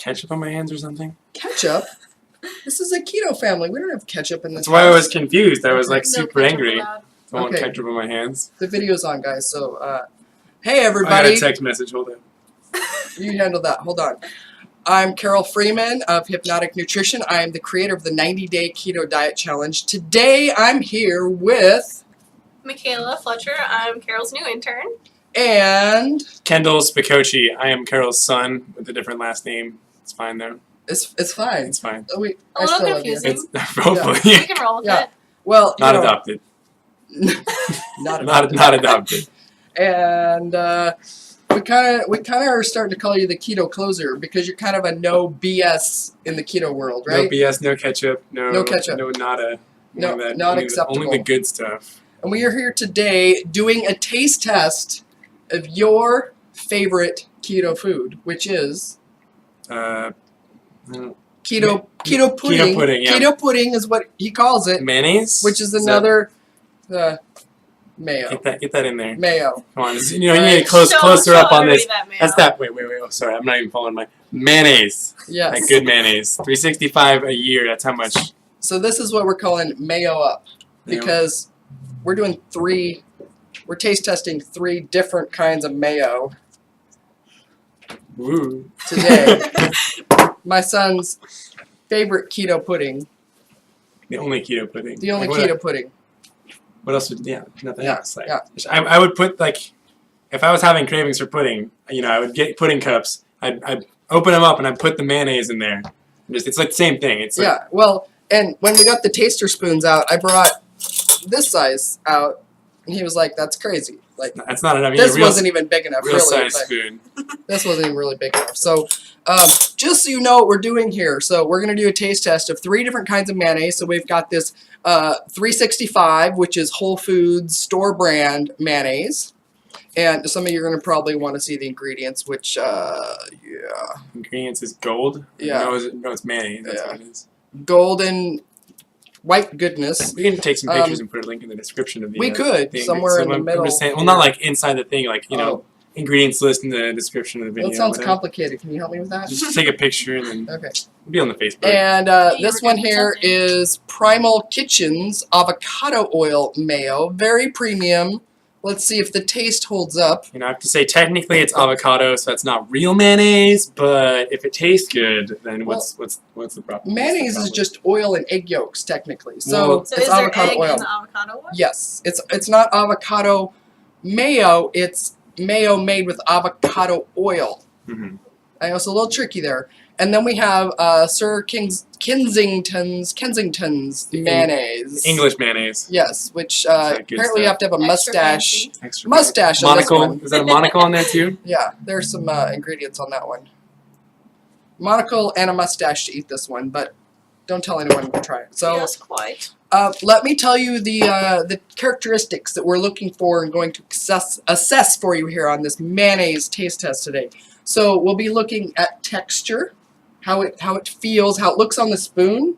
ketchup on my hands or something? Ketchup? This is a keto family. We don't have ketchup in this That's why I house. was confused. I was like No super ketchup angry. allowed. I want Okay. ketchup on my hands. The video's on, guys. So, hey I got everybody. a text message. Hold on. You handle that. Hold on. I'm Carole Freeman of Hypnotic Nutrition. I am the creator of the 90-Day Keto Diet Challenge. Today, I'm here with... Michaela Fletcher. I'm Carol's new intern. And... Kendall Spicocci. I am Carol's son with a different last name. It's fine though. It's fine. It's fine. Oh, wait, A I little still love you. confusing. It's hopefully We can roll with Yeah. it. Well, you not know, adopted. not adopted. Not adopted. And we kind of are starting to call you the keto closer because you're kind of a no BS in the keto world, right? No BS, no ketchup, no ketchup. no nada. No, Only that- not only acceptable. Only the good stuff. And we are here today doing a taste test of your favorite keto food, which is Uh, keto pudding. Keto pudding, yeah. Keto pudding is what he calls it, mayonnaise, which is that- another mayo. Get that in there. Mayo. Come on, you need Right. to closer Show up on everybody this. that mayo. That's that. Wait. Oh, sorry, I'm not even following my mayonnaise. Yes. That good mayonnaise. 365 a year. That's how much. So this is what we're calling mayo up because we're doing we're taste testing 3 different kinds of mayo Woo. today. My son's favorite keto pudding, The only keto pudding. the only Like, keto pudding. What else would? Yeah, nothing Yeah, else. Like, yeah. I would put like, if I was having cravings for pudding, I would get pudding cups. I'd open them up and I'd put the mayonnaise in there. It's like the same thing. It's like, Yeah, well, and when we got the taster spoons out, I brought this size out, and he was like, "That's crazy." Like, that's not enough. You this need a real, wasn't even big enough, real really. size but spoon. this wasn't even really big enough. So, just so you know what we're doing here, so we're going to do a taste test of 3 different kinds of mayonnaise. So we've got this 365, which is Whole Foods store brand mayonnaise. And some of you are going to probably want to see the ingredients, which, yeah. Ingredients is gold. Yeah. No, it's mayonnaise. That's Yeah. what it is. Golden white goodness. We can take some pictures and put a link in the description of the. We could, the somewhere in the I'm middle just saying, well, not like inside the thing, like Oh. ingredients list in the description of the video. Well, it sounds whatever. complicated. Can you help me with that? Just take a picture and then Okay. it'll be on the Facebook. And You this were one doing here something. is Primal Kitchen's avocado oil mayo. Very premium. Let's see if the taste holds up. I have to say, technically it's avocado, so that's not real mayonnaise. But if it tastes good, then what's the problem? Mayonnaise is just oil and egg yolks, technically. So, Well- So it's is there avocado egg oil. in the avocado one? Yes, it's not avocado mayo. It's mayo made with avocado oil. Mhm. I know it's a little tricky there. And then we have Sir Kensington's mayonnaise. English mayonnaise. Yes, which that good apparently you have to have a Extra mustache. fancy. Extra Mustache on this monocle. one. Is that a monocle on there too? Yeah, there's some ingredients on that one. Monocle and a mustache to eat this one, but don't tell anyone to try it. So Yes, quite. let me tell you the characteristics that we're looking for and going to assess for you here on this mayonnaise taste test today. So we'll be looking at texture, how it feels, how it looks on the spoon,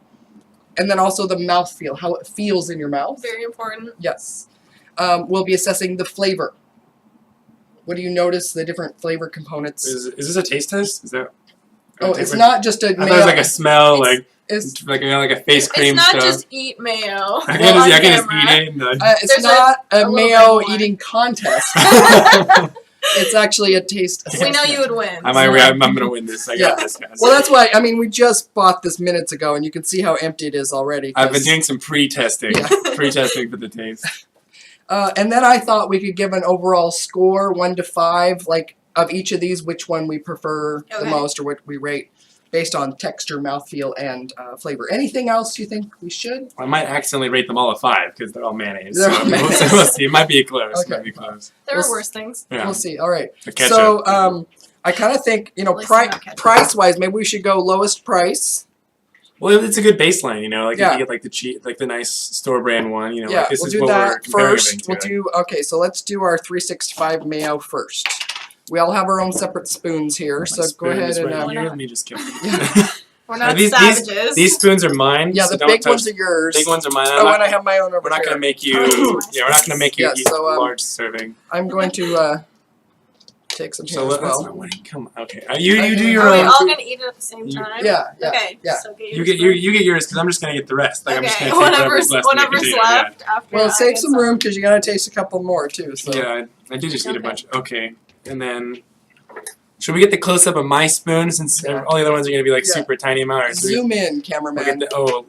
and then also the mouthfeel, how it feels in your mouth. Very important. Yes. We'll be assessing the flavor. What do you notice the different flavor components? Is this a taste test? Is that? Oh, it's not just a I thought it was like a smell, It's like a face cream It's not stuff. just eat mayo. I Well, can on just camera. eat it. And, it's There's not a a little mayo bit more. eating contest. It's actually a taste We know you would win. I'm gonna win this. I got Yeah. this, guys. Well, that's why. I mean, we just bought this minutes ago, and you can see how empty it is already. I've been 'cause- doing some pre-testing, Yeah. pre-testing for the taste. and then I thought we could give an overall score, 1 to 5, like of each of these, which one we prefer the Okay. most, or what we rate based on texture, mouthfeel, and flavor. Anything else you think we should? I might accidentally rate them all a 5 because they're all mayonnaise. They're So all we'll mayonnaise. see. We'll see. It might be close. It Okay. might be close. There We'll are worse things. Yeah. We'll see. All right. The ketchup. So I kind of think, At least it's not ketchup. price-wise, maybe we should go lowest price. Well, it's a good baseline, like Yeah. if you get like the cheap, like the nice store brand one, Yeah, like this we'll is do what we're that comparing first. everything to. We'll do okay. So let's do our 365 mayo first. We all have our own separate spoons here, My so go spoon ahead is and right Why here. not? Let me just get We're not these- savages. These spoons are mine. yeah, so the don't big touch. ones are yours. Big ones are mine. Oh, and I have my own over We're not here. gonna make you. Oh, Yeah, we're not gonna make you Yeah, eat so, a large serving. I'm going to take some here So as that's well. not winning. Come on. Okay. You do your Are we own. all gonna eat it at the same time? Yeah, yeah, Okay. yeah. So get You get yours because I'm just gonna get the rest. Like I'm just Okay. gonna take Whatever's left in the container, left after. Well, I save get some room because you gotta taste a couple more too. So Yeah, I did just eat a Okay. bunch. Okay, and then should we get the close up of my spoon since Yeah. all the other ones are gonna be like Yeah. super tiny amount? Or should we zoom in, look at cameraman. the,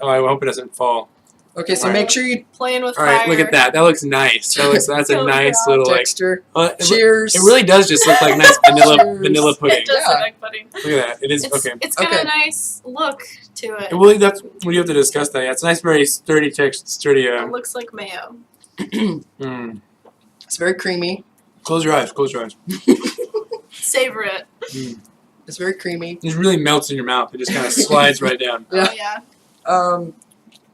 I hope it doesn't fall. Okay, so Alright. make sure you Playing with All fire. right, look at that. That looks nice. That's a Oh, nice God. little like. texture. It Cheers. really does just look like nice Cheers. vanilla pudding. It does Yeah. look like pudding. Look at that. It is okay. It's got Okay. a nice look to it. Well, that's we have to discuss that. Yeah, it's a nice, very sturdy text, sturdy. It looks like mayo. It's very creamy. Close your eyes. Close your eyes. Savor it. It's very creamy. It really melts in your mouth. It just kind of slides right down. Yeah. Oh, yeah.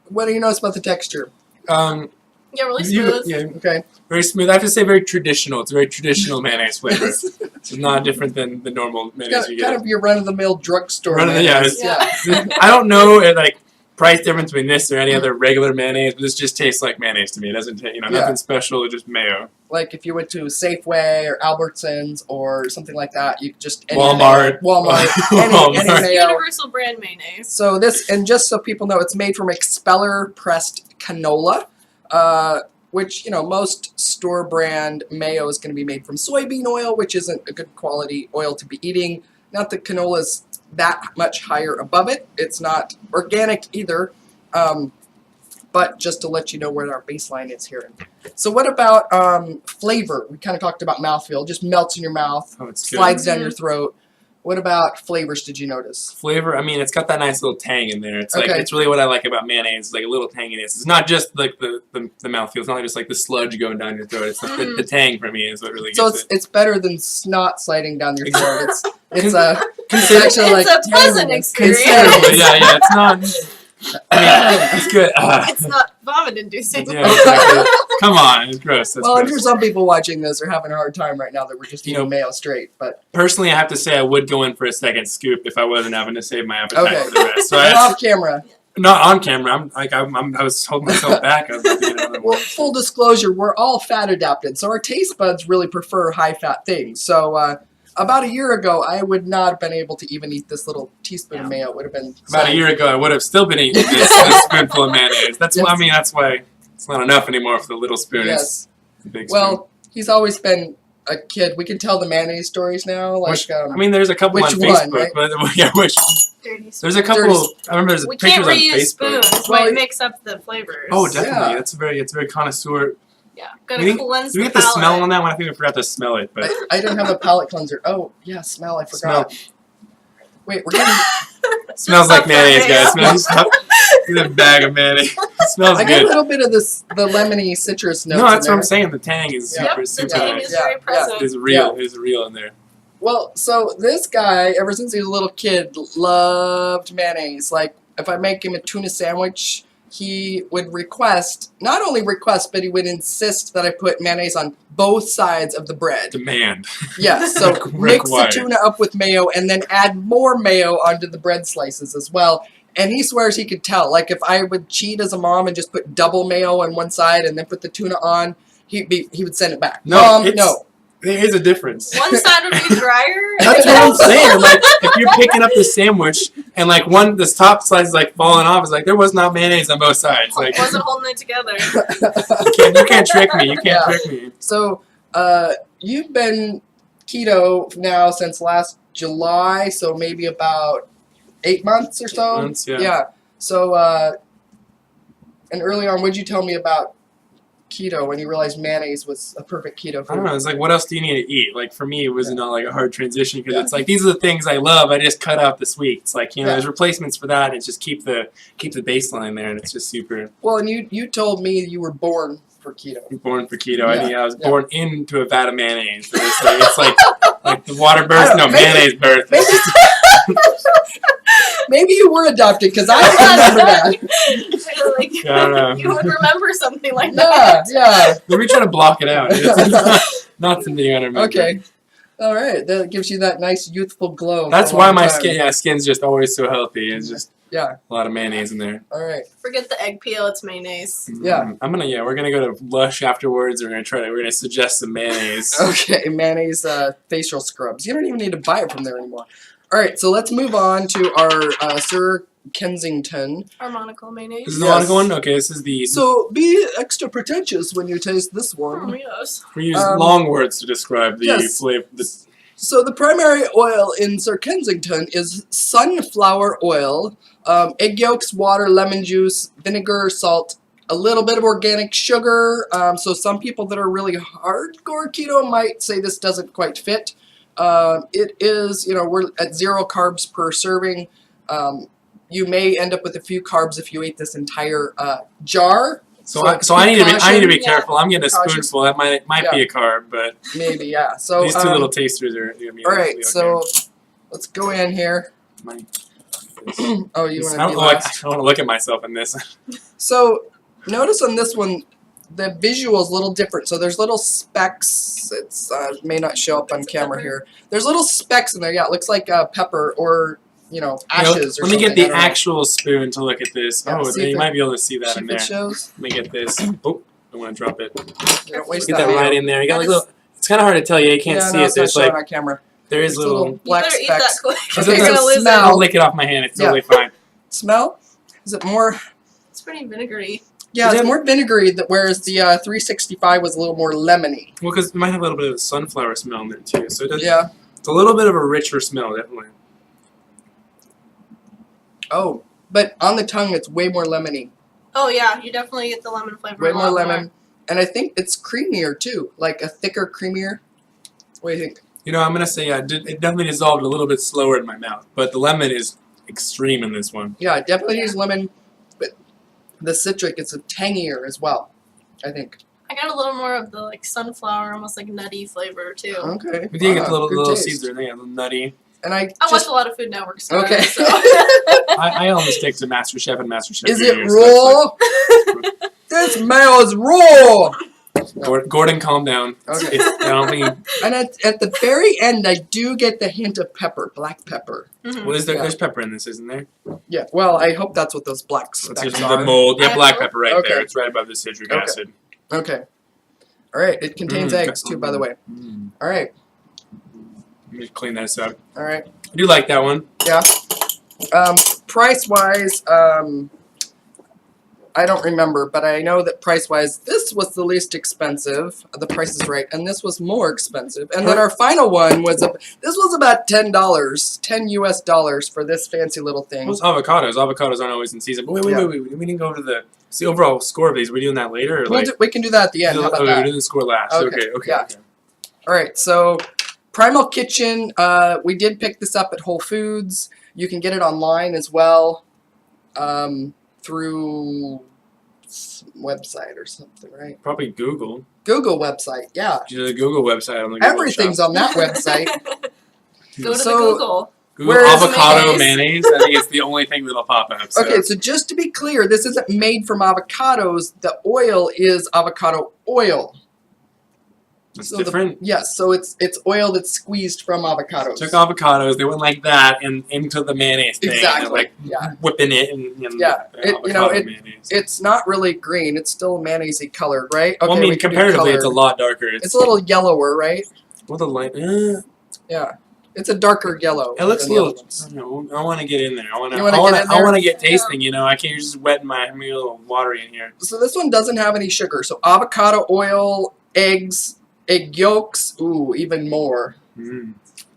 What do you notice about the texture? Yeah, really smooth. Yeah, Okay. very smooth. I have to say, very traditional. It's a very traditional mayonnaise flavor. It's not different than the normal mayonnaise you Kind get. of your run-of-the-mill drugstore. Run of the- yeah, mayonnaise. it's- I don't know like price difference between this or any other regular mayonnaise, but this just tastes like mayonnaise to me. It doesn't taste, Yeah. nothing special. It's just mayo. Like if you went to Safeway or Albertsons or something like that, you could just Walmart. Walmart, Walmart. any It's mayo. universal brand mayonnaise. So this, and just so people know, it's made from expeller pressed canola, which, most store brand mayo is going to be made from soybean oil, which isn't a good quality oil to be eating. Not that canola is that much higher above it. It's not organic either, but just to let you know where our baseline is here. So what about flavor? We kind of talked about mouthfeel, just melts in your mouth, Oh, it's good. slides down your throat. What about flavors did you notice? Flavor, I mean, it's got that nice little tang in there. It's like Okay. it's really what I like about mayonnaise, like a little tanginess. It's not just like the mouthfeel. It's not just like the sludge going down your throat. It's like the tang for me is what really So gets it's better than snot sliding down your throat. It's Consider- actually like It's a pleasant tanginess. experience. Considerably, yeah, it's not. I mean, it's good. It's not vomit inducing. Yeah, exactly. Come on, it's gross. That's Well, I'm gross. sure some people watching this are having a hard time right now that we're just You eating know- mayo straight. But Personally, I have to say I would go in for a second scoop if I wasn't having to save my appetite Okay. for the rest. So and off camera. not on camera. I was holding myself back. I was about to get another Well, one. full disclosure, we're all fat adapted, so our taste buds really prefer high fat things. So about a year ago, I would not have been able to even eat this little teaspoon of mayo. It would have been About a year ago, I would have still been eating this spoonful of mayonnaise. That's why. I mean, that's why it's not enough anymore for the little spoon. Yes. It's a big spoon. Well, he's always been a kid. We can tell the mayonnaise stories now. Like, I mean, there's a couple which on one, Facebook, right? but yeah, which Dirty there's a couple. Dirty- I remember there's We can't pictures on reuse Facebook. spoons. Well, Might mix up the flavors. Oh, definitely. Yeah. It's very connoisseur. Yeah. Gotta We think- cleanse Did we the get the smell palate. on that one? I think we forgot to smell it, but I didn't have a palate cleanser. Oh, yeah, smell. I forgot. Wait, we're getting. smells like Stuff mayonnaise, that guys. mayo. Smells It's a bag of mayonnaise. It smells I get a good. little bit of the lemony citrus notes. No, that's in what I'm there. saying. The tang is Yeah. super, Yep, the super tang nice. is Yeah, very yeah. present. It's real. It's real in there. Well, so this guy, ever since he was a little kid, loved mayonnaise. Like, if I make him a tuna sandwich, he would not only request, but he would insist that I put mayonnaise on both sides of the bread. Demand. Yes, so mix the Required. tuna up with mayo and then add more mayo onto the bread slices as well. And he swears he could tell. Like, if I would cheat as a mom and just put double mayo on one side and then put the tuna on, he would send it back. No, Mom, no. There is a difference. One side would be drier. That's what I'm saying. Like, if you're picking up the sandwich and like this top slice is like falling off, it's like there was not mayonnaise on both sides. Like, Wasn't holding it together. you can't trick me. You can't Yeah. trick me. So, you've been keto now since last July, so maybe about 8 months or so. 8 months, yeah. So, and early on, what did you tell me about keto when you realized mayonnaise was a perfect keto I don't food? know. It's like, what else do you need to eat? Like, for me, it was not like a hard transition because Yeah. it's like these are the things I love. I just cut out the sweets. Like, Yeah. there's replacements for that. It's just keep the baseline there, and it's just super. Well, and you told me you were born for keto. Born for keto. Yeah, I think I was yeah. born into a vat of mayonnaise. So it's like the water I birth. don't- No, maybe- mayonnaise birth. Maybe you were adopted because I don't remember that. Like, I don't know. you would remember something like Yeah, that. yeah. Let me try to block it out. It's not something I remember. Okay. All right. That gives you that nice youthful glow. That's for a why long my time. skin's just always so healthy. It's just Yeah. A lot of mayonnaise in there. All right. Forget the egg peel. It's mayonnaise. Yeah. We're gonna go to Lush afterwards. We're gonna suggest some mayonnaise. Okay, mayonnaise facial scrubs. You don't even need to buy it from there anymore. All right, so let's move on to our Sir Kensington. Our monocle mayonnaise. This is the monocle one? Okay, this is the... So be extra pretentious when you taste this Oh, one. yes. We use long words to describe the flavor. So the primary oil in Sir Kensington is sunflower oil, egg yolks, water, lemon juice, vinegar, salt, a little bit of organic sugar. So some people that are really hardcore keto might say this doesn't quite fit. It is, we're at 0 carbs per serving. You may end up with a few carbs if you ate this entire jar. So I need to be Yeah. careful. I'm getting a spoonful. That might be a carb, but maybe, yeah. So these two little tasters are gonna be all right. okay. So let's go in here. Oh, you want to be last? I want to look at myself in this. So notice on this one, the visual is a little different. So there's little specks. It's may not show up on camera here. There's little specks in there. Yeah, it looks like pepper or ashes. Let me get the actual spoon to look at this. Yeah, You might be able to see that See in if it there. shows. Let me get this. Oh, I want to drop it. Don't waste Get that right in there. You got That little. It's kind of hard to tell. You can't Yeah, see no, it. it's not There's showing like on camera. there is There's little. You black better eat that specks. quick. Okay, You're so gonna lose smell. it. I'll lick it off my hand. It's totally fine. Smell? Is it more? It's pretty vinegary. Yeah, Is it's it- more vinegary. Whereas the 365 was a little more lemony. Well, because it might have a little bit of a sunflower smell in there too. So it does, Yeah. it's a little bit of a richer smell, definitely. Oh, but on the tongue, it's way more lemony. Oh yeah, you definitely get the lemon flavor. Way a more lot lemon. And I think it's creamier too, like a thicker, creamier. What do you think? I'm gonna say it definitely dissolved a little bit slower in my mouth, but the lemon is extreme in this one. Yeah, it definitely use lemon, but the citric is tangier as well, I think. I got a little more of the sunflower, almost like nutty flavor too. Okay. We did get the Good little taste. seeds there. They got a little nutty. And I I watch just, a lot of Food Network stuff. Okay. So. I only stick to MasterChef and MasterChef. is it Junior, so it's raw? This mayo is raw! like- Gordon, calm down. Okay. I don't think. And at the very end, I do get the hint of pepper, black pepper. Mhm. What is there? Yeah. There's pepper in this, isn't there? Yeah, well, I hope that's what those black That's specks just are. the mold. Yeah, I black hope. pepper right Okay. there. It's right above the citric Okay. acid. Okay. All right, it contains eggs too, by the way. Mm. All right, Let me clean this up. all right. I do like that one. Yeah. Price-wise, I don't remember, but I know that price-wise, this was the least expensive. The Price is Right, and this was more expensive. And then our final one was this was about $10, $10 US for this fancy little thing. What's avocados? Avocados aren't always in season. But wait. We didn't go over the overall score of these. Are we doing that later? Or We can do that at the end. How about we're that? doing the score last. Okay, Okay. yeah. All right, so Primal Kitchen, we did pick this up at Whole Foods. You can get it online as well through some website or something, right? Probably Google. Google website, yeah. The Google website on the Google Everything's shop. on that website. Go to So- the Google. Google Where is avocado mayonnaise? mayonnaise. I think it's the only thing that'll pop up. So. Okay, so just to be clear, this isn't made from avocados. The oil is avocado oil. It's So different. Yes, so it's oil that's squeezed from avocados. Took avocados, they went like that and into the mayonnaise thing. Exactly, And like yeah. whipping it and Yeah, avocado mayonnaise. It's not really green. It's still mayonnaise-y colored, right? Okay, Well, I mean, we can do comparatively, it's a color. lot darker. It's a little yellower, right? Well, the light. Yeah. It's a darker yellow. It looks a than the little. other ones. I don't know. I want to get in there. I want to. You wanna I get want in to. there? I want to get tasting. I can't just wet my. I'm a little watery in here. So this one doesn't have any sugar. So avocado oil, eggs, egg yolks. Ooh, even more. Mm.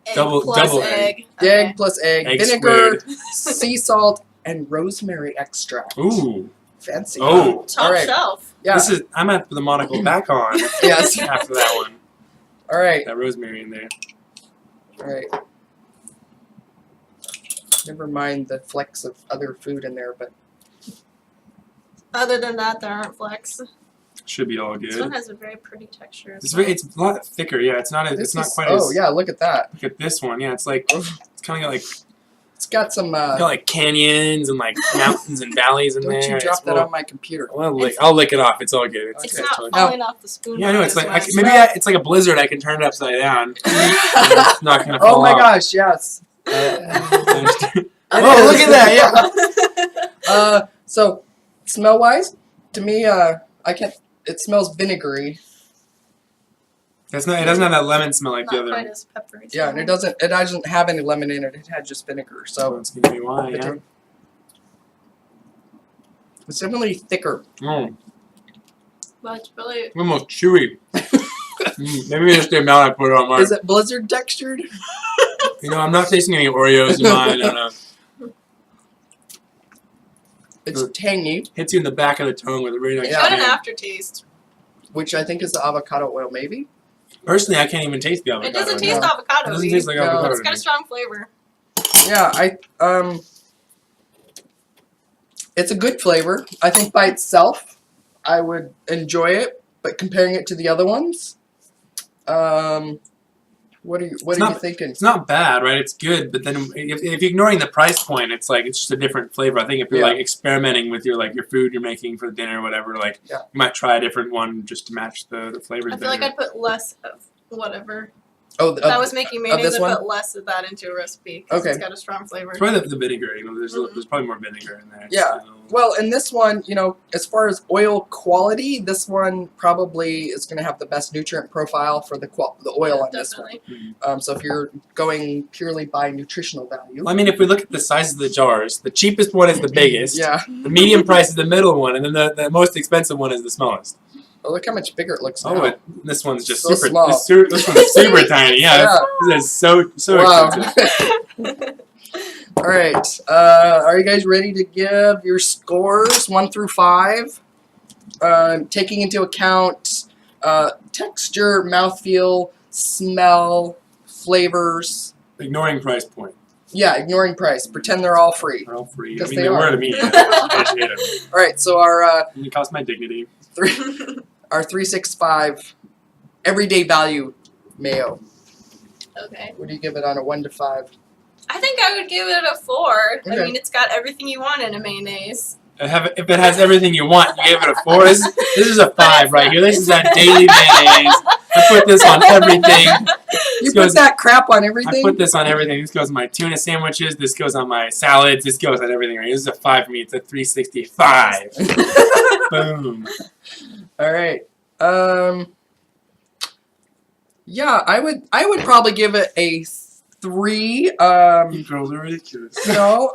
Egg Double- plus double egg. Egg plus egg, Egg vinegar, sea salt, and rosemary extract. Ooh. Fancy. Oh. Top All right. shelf. Yeah. This is. I'm gonna put the monocle back on. Yes. After that one, All right. that rosemary in there. All right. Never mind the flecks of other food in there, but Other than that, there aren't flecks. Should be all This one good. has a very pretty texture. as It's well. very. It's a lot thicker. Yeah. It's not. this It's not is, quite oh as. yeah, look at that. Look at this one. Yeah. It's like. It's kind of got like. It's got some. Got like canyons and like mountains and valleys in Don't there. you It's drop that full- on my computer? I'll lick it off. It's all good. It's Okay. not totally- falling off the spoon. Yeah, I know. It's this like way. maybe it's like a blizzard. I can turn it upside down. It's not gonna fall Oh my off. gosh, yes. Oh, look at that! Yeah. So, smell-wise, to me, I can't. It smells vinegary. That's not. It doesn't have that lemon smell like the Not other quite one. as peppery. Yeah, and it doesn't have any lemon in it. It had just vinegar. So That's gonna be why. Yeah. it's definitely thicker. Mm. But it's really Almost chewy. Maybe just the amount I put on mine. Is it blizzard textured? You know, I'm not tasting any Oreos in mine. It's tangy, Hits you in the back of the tongue with a really nice. it's Yeah. got an tang. aftertaste. which I think is the avocado oil, maybe. Personally, I can't even taste the avocado. It doesn't no. taste It avocado. doesn't taste like No. avocado. It's got a strong flavor. Yeah, it's a good flavor. I think by itself, I would enjoy it, but comparing it to the other ones, what are you thinking? It's not bad, right? It's good, but then if you're ignoring the price point, it's like it's just a different flavor. I think if you're like experimenting with your food you're making for dinner or whatever, like you might try a different one just to match the flavors. I feel like I'd put less of whatever. Oh, If I was making mayonnaise, this I'd one? put less of that into a recipe because Okay. it's got a strong flavor. It's probably the vinegar. You know, there's probably more vinegar in there. Yeah. So. Well, in this one, you know, as far as oil quality, this one probably is going to have the best nutrient profile for the oil on this one. Definitely. So if you're going purely by nutritional value, Well, I mean, if we look at the size of the jars, the cheapest one is the biggest. yeah. The medium price is the middle one, and then the most expensive one is the smallest. Oh, look how much bigger it looks now. Oh, this one's just So super. small. This one's super tiny. Yeah, this is so Wow. expensive. All right. Are you guys ready to give your scores 1 through 5? Taking into account texture, mouthfeel, smell, flavors. Ignoring price point. Yeah, ignoring price. Pretend they're all free. They're all free. I Because mean, they they were are. to me. I hate them. All right. So our It cost my dignity. our 365 everyday value mayo. Okay. What do you give it on a 1 to 5? I think I would give it a 4. Okay. I mean, it's got everything you want in a mayonnaise. If it has everything you want, you give it a 4. This is a 5 right here. This is that daily mayonnaise. I put this on everything. You This put goes- that crap on I everything? put this on everything. This goes on my tuna sandwiches. This goes on my salads. This goes on everything. Right? This is a 5 for me. It's a 365. Boom. All right. Yeah, I would probably give it a 3. You girls are ridiculous. No,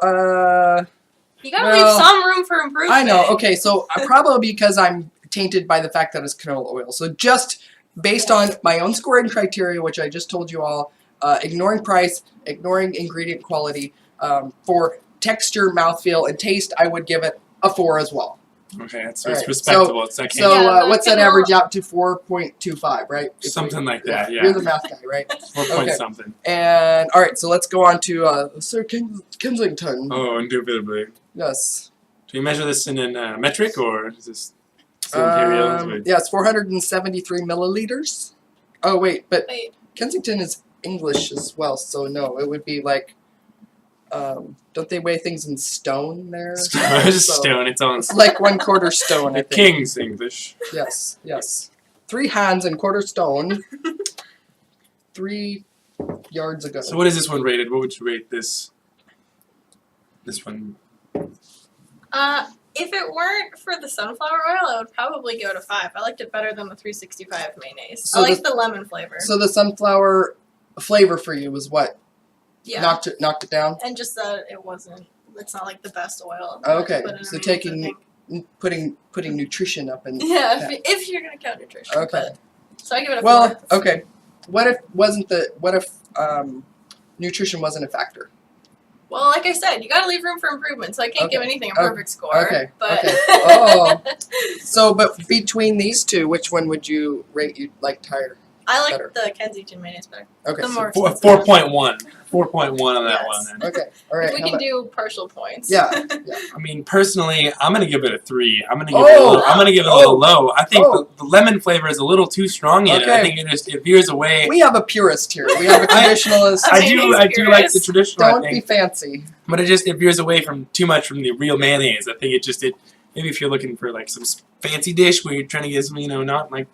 You gotta Well, leave some room for improvement. I know. Okay, so probably because I'm tainted by the fact that it's canola oil. So just based on my own scoring criteria, which I just told you all, ignoring price, ignoring ingredient quality, for texture, mouthfeel, and taste, I would give it a 4 as well. Okay, it's All right, respectable. It's okay. So Yeah, but what's that canola- average out to? 4.25, right? If Something like that, yeah. You're the math guy, right? 4 point okay. something. And all right, so let's go on to Sir Kensington. Oh, indubitably. Yes. Do you measure this in metric or is this still imperial? Wait. Yeah, it's 473 milliliters. Oh wait, but Wait. Kensington is English as well, so no, it would be like, don't they weigh things in stone there? It's So stone. It's on. it's like 1/4 stone, I The think. King's English. Yes, yes. 3 hands and 1/4 stone. 3 yards ago. So what is this one rated? What would you rate this? This one. If it weren't for the sunflower oil, I would probably give it a 5. I liked it better than the 365 mayonnaise. So I liked the lemon flavor. So the sunflower flavor for you was what? Yeah. Knocked it down? And just that it wasn't. It's not like the best oil. Okay, But in a so mayonnaise, taking- I think. Putting nutrition up in Yeah, that. if you're gonna count nutrition. Okay. But, so I give it a 4. Well, okay. What if nutrition wasn't a factor? Well, like I said, you gotta leave room for improvement, so I can't give Okay. anything a perfect score. Okay. But Okay. Oh. So, but between these two, which one would you rate you liked higher? I like Better. the Kensington mayonnaise better. Okay. The more Four, expensive. 4.1. 4.1 on that Yes. one. Then. Okay. All right. We how can about- do partial points. Yeah. I mean, personally, I'm gonna give it a 3. I'm gonna give Oh! it a little low. I think Oh! the lemon flavor is a little too strong in it. I Okay. think it veers away. We have a purist here. We have a traditionalist. I Okay, do he's like the curious. traditional. I Don't be think, fancy. but it veers away from too much from the real mayonnaise. I think maybe if you're looking for like some fancy dish where you're trying to get some not like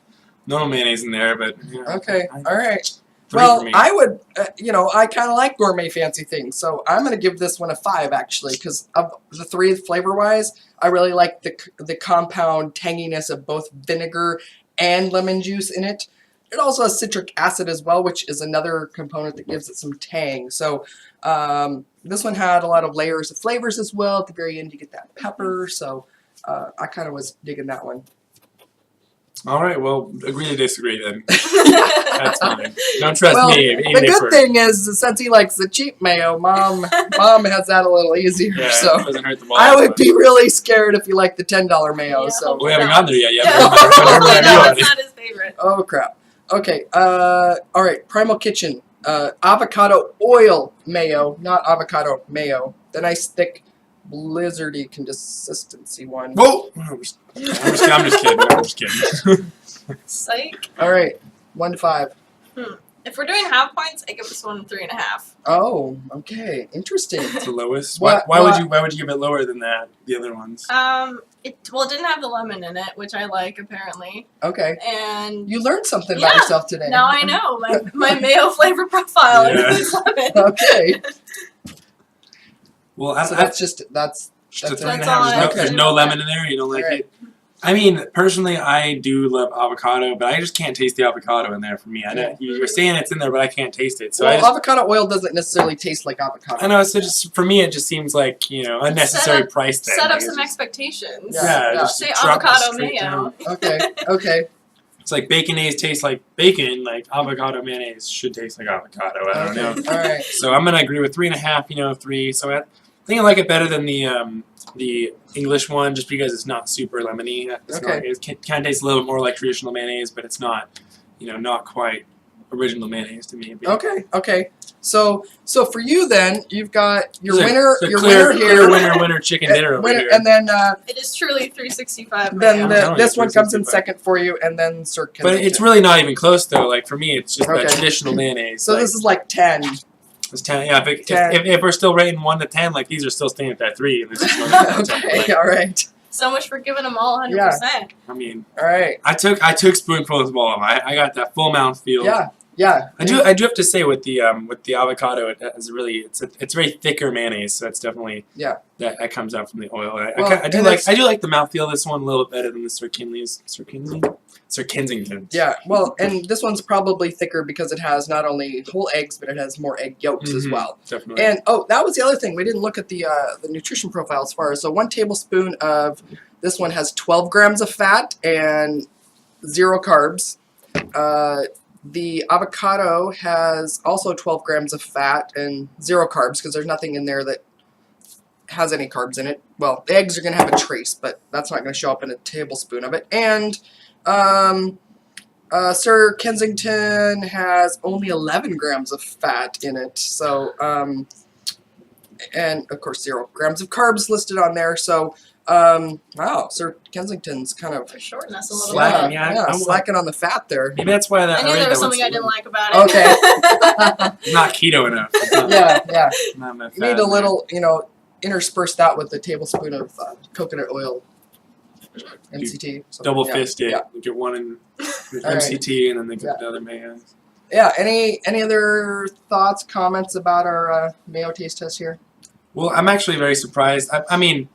normal mayonnaise in there, but Okay. All right. 3 Well, for me. I would, I kind of like gourmet fancy things, so I'm going to give this one a 5, actually, because of the 3 flavor-wise, I really like the compound tanginess of both vinegar and lemon juice in it. It also has citric acid as well, which is another component that gives it some tang. So this one had a lot of layers of flavors as well. At the very end, you get that pepper, so I kind of was digging that one. All right, well, agree to disagree then. That's fine. Don't trust me. The good thing is, since he likes the cheap mayo, Mom has that a little easier. Yeah, So it doesn't hurt the I would be really scared if you like the $10 mayo. Yeah, So We haven't gotten there yet. Yeah. Yeah. That's not his favorite. oh crap. Okay. All right. Primal Kitchen. Avocado oil mayo, not avocado mayo. The nice thick, blizzardy consistency one. Whoa! I'm just kidding. Psych. All right. 1 to 5. If we're doing half points, I give this one 3.5. Oh, okay. Interesting. It's the lowest. What- Why what- would you give it lower than that? The other ones. It didn't have the lemon in it, which I like apparently, Okay. and You learned something about Yeah, yourself today. now I know my mayo flavor profile Yeah. includes lemon. Okay. Well, So that's just a That's 3.5. all I There's have. no lemon in there. You don't like Right. it. I mean, personally, I do love avocado, but I just can't taste the avocado in there for me. I know you were saying it's in there, but I can't taste it. So well, I just, avocado oil doesn't necessarily taste like avocado. I know. So just for me, it just seems like unnecessary price tag. Set Like, up it's some just- expectations. Yeah. just Say drop it avocado straight mayo. down. Okay. It's like Baconaise tastes like bacon. Like avocado mayonnaise should taste like avocado. I don't know. All right. So I'm gonna agree with 3.5. 3. So I think I like it better than the English one, just because it's not super lemony. It's Okay. it kind of tastes a little more like traditional mayonnaise, but it's not, not quite original mayonnaise to me. Okay. So for you then, you've got your It's a- winner, it's a your clear, winner here, clear winner chicken dinner over winner, here. and then It is truly 365 then mayo. telling this you, one comes in 365. second for you, and then Sir But Kensington. it's really not even close though. Like for me, it's just that Okay. traditional mayonnaise. So this is like 10. It's 10. Yeah, 10. If we're still rating 1 to 10, like these are still staying at that 3. And this is going to 10. Okay. Like, All right. So much for giving them all 100%. I mean, All right. I took spoonfuls of all of them. I got that full mouthfeel. Yeah. I do have to say with the avocado, it has really it's very thicker mayonnaise, so it's definitely that comes out from the oil. I do like the mouthfeel of this one a little bit better than the Sir Kensington. Yeah. Well, and this one's probably thicker because it has not only whole eggs, but it has more egg yolks as Mhm. well. Definitely. And that was the other thing. We didn't look at the nutrition profile as far as 1 tablespoon of this one has 12 grams of fat and 0 carbs. The avocado has also 12 grams of fat and 0 carbs because there's nothing in there that has any carbs in it. Well, the eggs are going to have a trace, but that's not going to show up in a tablespoon of it. And Sir Kensington has only 11 grams of fat in it. So, and of course 0 grams of carbs listed on there. So, wow, Sir Kensington's kind of For shorten us a little Slacking, bit. yeah. slacking on the fat there. Maybe that's why that I knew there that was one's something I didn't like about it. Okay. not keto enough. It's not- Yeah. not enough You need fat a in there. little, intersperse that with a tablespoon of coconut oil. MCT. So, Double yeah, fist it. Yeah. Get one in All right. MCT, and then they get the other mayonnaise. Yeah. Any other thoughts, comments about our mayo taste test here? Well, I'm actually very surprised. I mean,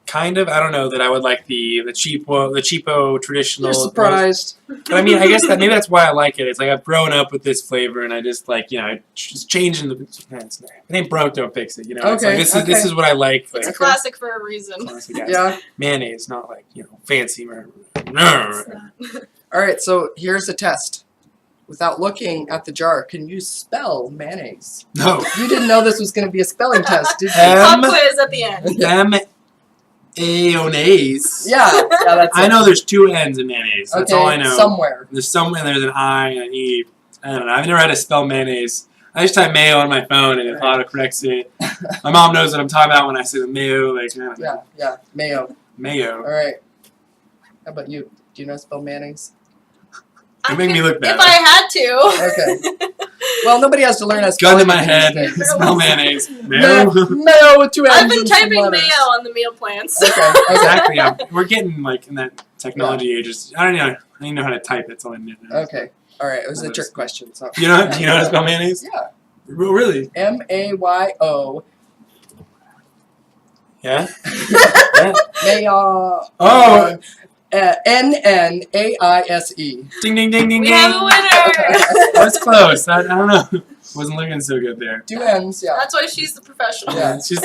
kind of. I don't know that I would like the cheapo traditional. You're surprised. But I mean, I guess maybe that's why I like it. It's like I've grown up with this flavor, and I just like just changing the. It ain't broke, don't fix it. It's Okay, like, this is what I like. It's Like, classic for a reason. honestly, guys. Yeah. Mayonnaise, not like fancy. It's not. All right. So here's the test. Without looking at the jar, can you spell mayonnaise? No. You didn't know this was going to be a spelling test, did you? Pop quiz at the end. Mayonnaise. Yeah. That's I it. know there's 2 N's in mayonnaise. That's all I know. Somewhere. There's somewhere there's an I and an E. I don't know. I've never had to spell mayonnaise. I just type mayo on my phone and it autocorrects it. My mom knows what I'm talking about when I say the mayo. Like, I don't know. Yeah. Mayo. All Mayo. right. How about you? Do you know how to spell mayonnaise? You make me look bad. If I had to. Okay. Well, nobody has to learn how to spell Gun to my anything head. these days. Smell mayonnaise. Mayo Mayo. with 2 N's I've been and some typing letters. mayo on the meal plans. Okay. Exactly. We're getting like in that Technology ages. I don't know. I don't even know how to type it. So I didn't know. Okay. All right. It was a trick question. So. Do you know how to spell mayonnaise? Yeah. Really? Mayo. Yeah. Mayo. Oh. Nnaise. Ding ding ding ding We ding. have a winner! That's close. I don't know. Wasn't looking so good there. 2 N's. Yeah. That's why she's the professional. Yeah. She's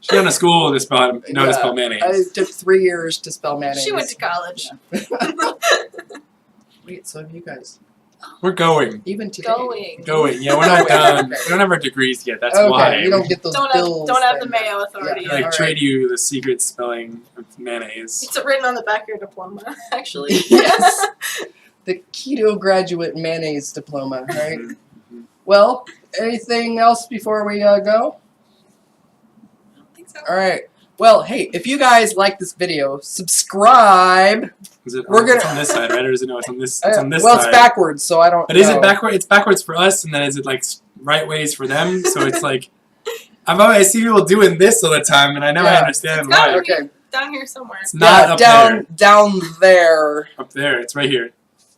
gone to school to spell to spell mayonnaise. It took 3 years to spell mayonnaise. She went to college. Wait, so have you guys? We're going. Even today. Going. Yeah, we're not done. We don't have our degrees yet. That's why. You don't get those bills. Don't have the then. Mayo authority. Yeah. Like trade you the secret spelling of mayonnaise. It's written on the back of your diploma, actually. Yes. The Keto graduate mayonnaise diploma, right? Well, anything else before we go? I don't think so. All right. Well, hey, if you guys like this video, subscribe. Is it? We're It's gonna- on this side, right? Or is it? No, it's on this. It's on this well, side. it's backwards, so I don't. But is know. it backward? It's backwards for us, and then is it like right ways for them? So it's like I see people doing this all the time, and I know I Yeah. understand It's gotta why. be Okay. down here somewhere. It's not up down there. Up there. It's right here.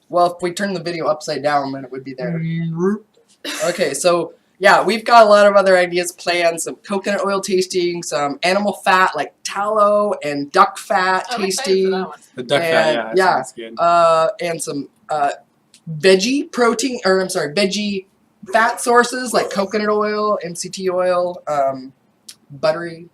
Well, if we turn the video upside down, then it would be there. Okay, so yeah, we've got a lot of other ideas planned. Some coconut oil tasting, some animal fat like tallow and duck fat I'm excited for tasting, that one. The duck fat, yeah, that's good. and some veggie protein, or I'm sorry, veggie fat sources like coconut oil, MCT oil, buttery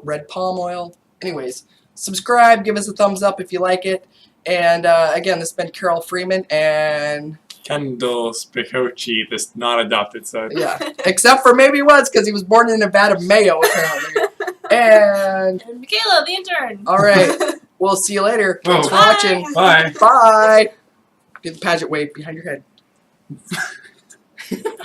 red palm oil. Anyways, subscribe, give us a thumbs up if you like it. And again, this has been Carole Freeman, and Kendall Spicocci, this not adopted son. yeah, except for maybe once because he was born in a vat of mayo apparently. And And Michaela, the intern. all right, we'll see you later. Thanks for Whoa. watching. Bye. Bye. Do the pageant wave behind your head.